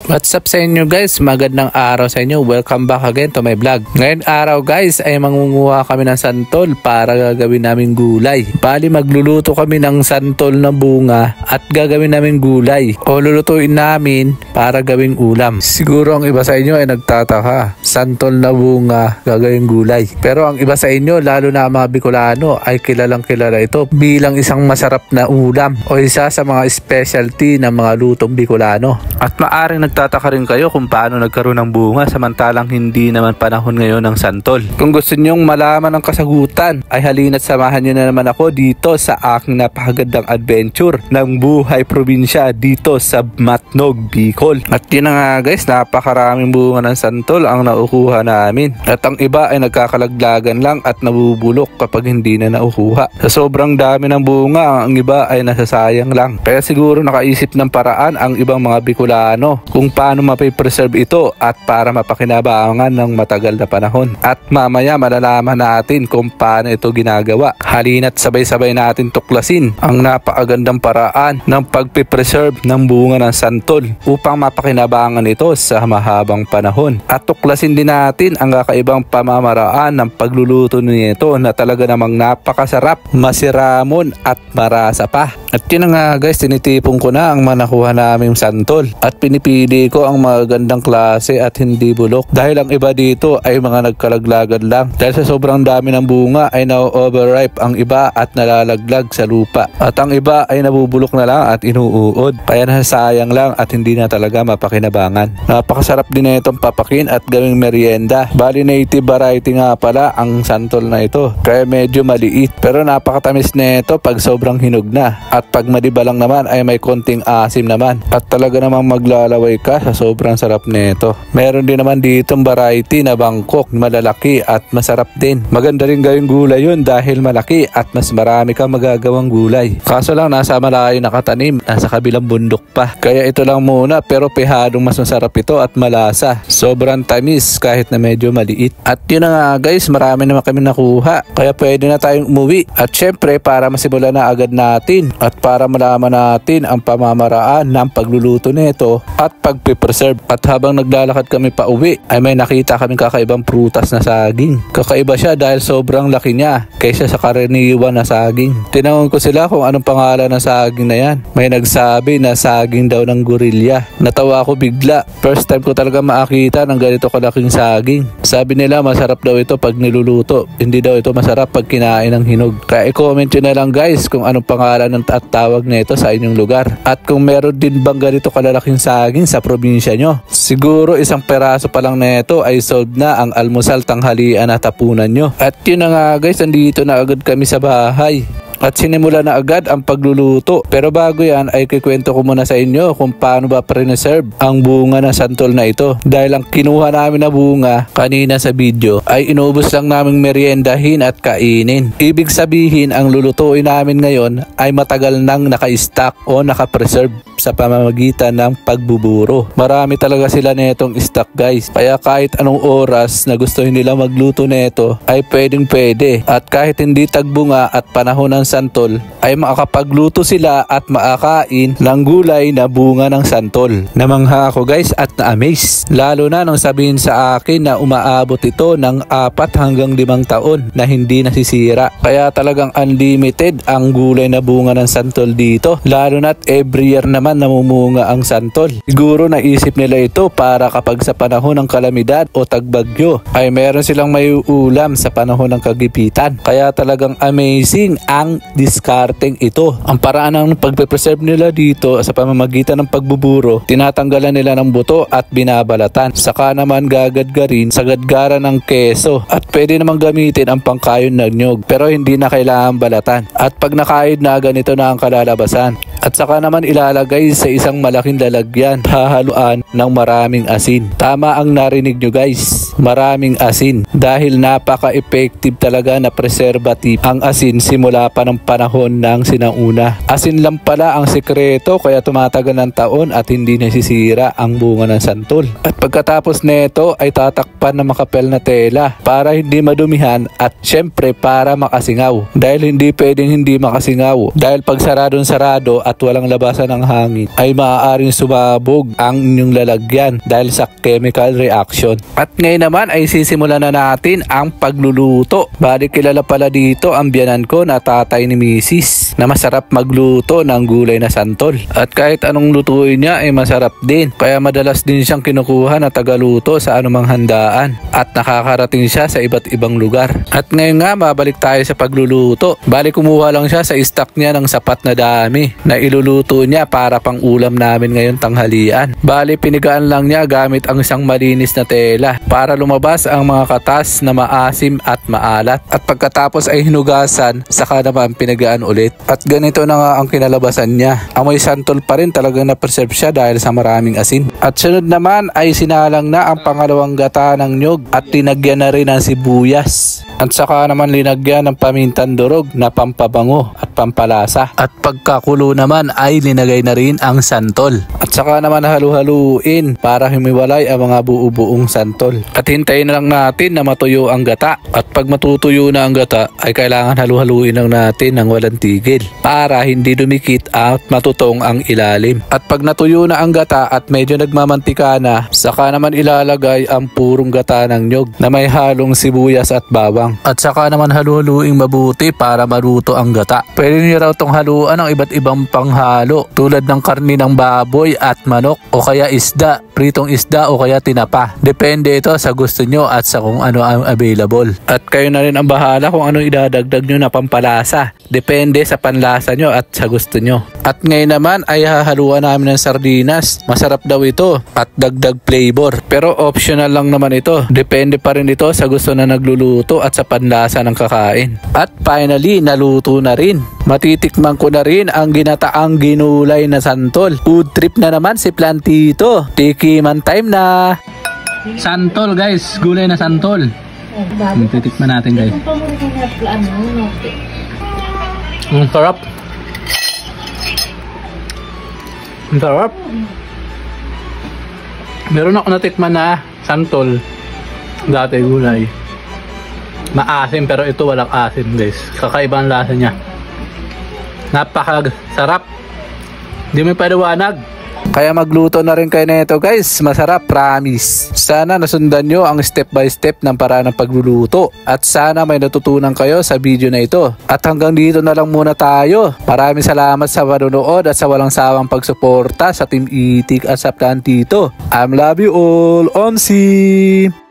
What's up sa inyo guys? Magandang araw sa inyo. Welcome back again to my vlog. Ngayon araw guys ay mangunguha kami ng santol para gagawin namin gulay. Bali magluluto kami ng santol na bunga at gagawin namin gulay o lulutuin namin para gawing ulam. Siguro ang iba sa inyo ay nagtataka, santol na bunga gagawing gulay. Pero ang iba sa inyo, lalo na mga Bicolano, ay kilalang kilala ito bilang isang masarap na ulam o isa sa mga specialty ng mga lutong Bicolano. At maaring nagtataka rin kayo kung paano nagkaroon ng bunga samantalang hindi naman panahon ngayon ng santol. Kung gusto nyong malaman ang kasagutan ay halina't samahan nyo na naman ako dito sa aking napakagandang adventure ng buhay probinsya dito sa Matnog, Bicol. At yun na nga guys, napakaraming bunga ng santol ang naukuha namin. At ang iba ay nagkakalaglagan lang at nabubulok kapag hindi na naukuha. Sa sobrang dami ng bunga, ang iba ay nasasayang lang. Kaya siguro nakaisip ng paraan ang ibang mga Bicolano kung paano mapipreserve ito at para mapakinabangan ng matagal na panahon. At mamaya malalaman natin kung paano ito ginagawa. Halina't sabay-sabay natin tuklasin ang napakagandang paraan ng pagpipreserve ng bunga ng santol upang mapakinabangan ito sa mahabang panahon. At tuklasin din natin ang kakaibang pamamaraan ng pagluluto nito na talaga namang napakasarap, masiramon at marasa pa. At yun nga guys, tinitipon ko na ang manakuha naming santol at pinipili ko ang magandang klase at hindi bulok dahil ang iba dito ay mga nagkalaglagan lang dahil sa sobrang dami ng bunga ay na-overripe ang iba at nalalaglag sa lupa at ang iba ay nabubulok na lang at inuuod kaya nasasayang lang at hindi na talaga mapakinabangan. Napakasarap din na itong papakin at gawing merienda. Bali native variety nga pala ang santol na ito kaya medyo maliit pero napakatamis na ito pag sobrang hinog na at pag madiba lang naman ay may konting asim naman at talaga namang maglalaway ka sa sobrang sarap nito. Meron din naman ditong variety na Bangkok, malalaki at masarap din. Maganda rin gawing gulay yun dahil malaki at mas marami kang magagawang gulay. Kaso lang nasa malayo nakatanim, nasa kabilang bundok pa. Kaya ito lang muna pero pihadong mas masarap ito at malasa. Sobrang tamis kahit na medyo maliit. At yun na nga guys, marami naman kami nakuha. Kaya pwede na tayong umuwi. At syempre para masimulan na agad natin at para malaman natin ang pamamaraan ng pagluluto nito at pagpipreserve. At habang naglalakad kami pa uwi ay may nakita kaming kakaibang prutas na saging. Kakaiba siya dahil sobrang laki niya kaysa sa karaniwan na saging. Tinanong ko sila kung anong pangalan ng saging na yan. May nagsabi na saging daw ng gorilya. Natawa ako bigla. First time ko talaga makakita ng ganito kalaking saging. Sabi nila masarap daw ito pag niluluto. Hindi daw ito masarap pag kinain ng hinog. Kaya i-comment nyo na lang guys kung anong pangalan ng tawag nito sa inyong lugar. At kung meron din bang ganito kalalaking saging sa probinsya nyo. Siguro isang peraso pa lang nito ay sold na ang almusal, tanghalian at hapunan nyo. At yun na nga guys, nandito na agad kami sa bahay. At sinimula na agad ang pagluluto. Pero bago yan ay kikwento ko muna sa inyo kung paano ba preserve ang bunga ng santol na ito. Dahil ang kinuha namin na bunga kanina sa video ay inubos lang naming meriendahin at kainin. Ibig sabihin ang lulutuin namin ngayon ay matagal nang naka-stock o naka-preserve sa pamamagitan ng pagbuburo. Marami talaga sila netong stock guys. Kaya kahit anong oras na gusto nila magluto neto ay pwedeng pwede. At kahit hindi tagbunga at panahon ng santol ay makakapagluto sila at makakain ng gulay na bunga ng santol. Namangha ako guys at na-amaze. Lalo na nang sabihin sa akin na umaabot ito ng 4 hanggang 5 taon na hindi nasisira. Kaya talagang unlimited ang gulay na bunga ng santol dito. Lalo na't every year naman namumunga ang santol. Siguro naisip nila ito para kapag sa panahon ng kalamidad o tagbagyo ay meron silang may ulam sa panahon ng kagipitan. Kaya talagang amazing ang discarding ito. Ang paraan ng pagpe-preserve nila dito sa pamamagitan ng pagbuburo, tinatanggalan nila ng buto at binabalatan. Saka naman gagadgarin sa gadgaran ng keso at pwede namang gamitin ang pangkayon ng nyog pero hindi na kailangan balatan. At pag nakain na ganito na ang kalalabasan. At saka naman ilalagay sa isang malaking lalagyan, hahaluan ng maraming asin. Tama ang narinig nyo guys. maraming asin dahil napaka-effective talaga na preservative ang asin simula pa ng panahon ng sinauna. Asin lang pala ang sekreto kaya tumatagal ng taon at hindi nasisira ang bunga ng santol. At pagkatapos nito ay tatakpan ng makapel na tela para hindi madumihan at syempre para makasingaw. Dahil hindi pwedeng hindi makasingaw dahil pag sarado at walang labasan ng hangin ay maaaring sumabog ang inyong lalagyan dahil sa chemical reaction. At ngayon naman ay sisimulan na natin ang pagluluto. Bali kilala pala dito ang biyanan ko na tatay ni Mrs. na masarap magluto ng gulay na santol. At kahit anong lutuin niya ay masarap din. Kaya madalas din siyang kinukuha na tagaluto sa anumang handaan. At nakakarating siya sa iba't ibang lugar. At ngayon nga babalik tayo sa pagluluto. Bali kumuha lang siya sa stock niya ng sapat na dami na iluluto niya para pang ulam namin ngayon tanghalian. Bali pinigaan lang niya gamit ang isang malinis na tela para lumabas ang mga katas na maasim at maalat. At pagkatapos ay hinugasan, saka naman pinagaan ulit. At ganito na nga ang kinalabasan niya. Amoy santol pa rin talagang na-preserve siya dahil sa maraming asin. At sunod naman ay sinalang na ang pangalawang gata ng nyog at tinagyan na rin ng sibuyas. At saka naman linagyan ng pamintang durog na pampabango at pampalasa. At pagkakulo naman ay linagay na rin ang santol. At saka naman halu-haluin para humiwalay ang mga buo-buong santol. At hintayin na lang natin na matuyo ang gata. At pag matutuyo na ang gata ay kailangan halu-haluin lang natin ng walang tigil para hindi dumikit at matutong ang ilalim. At pag natuyo na ang gata at medyo nagmamantika na, saka naman ilalagay ang purong gata ng nyog na may halong sibuyas at bawang. At saka naman halu-haluing mabuti para maluto ang gata. Pwede niyo raw itong haluan ng iba't ibang panghalo tulad ng karni ng baboy at manok o kaya isda, pritong isda o kaya tinapa. Depende ito sa gusto nyo at sa kung ano ang available. At kayo na rin ang bahala kung ano idadagdag nyo na pampalasa. Depende sa panlasa nyo at sa gusto nyo. At ngayon naman ay hahaluan namin ng sardinas. Masarap daw ito at dagdag flavor. Pero optional lang naman ito. Depende pa rin ito sa gusto na nagluluto at sa panlasa ng kakain. At finally, naluto na rin. Matitikman ko na rin ang ginataang ginulay na santol. Food trip na naman si Plantito. Tikiman time na. Santol guys, gulay na santol. Titikman natin guys. Ang sarap. Ang sarap. Meron ako natikman na santol. Dati gulay. Maasim pero ito walang asim guys. Kakaiba ang lasa niya. Napakasarap. Hindi mo paliwanag. Kaya magluto na rin kayo nito guys. Masarap, promise. Sana nasundan nyo ang step by step ng paraan ng pagluluto. At sana may natutunan kayo sa video na ito. At hanggang dito na lang muna tayo. Maraming salamat sa panonood at sa walang sawang pagsuporta sa Team Itik at sa Plantito. I love you all. Omsi!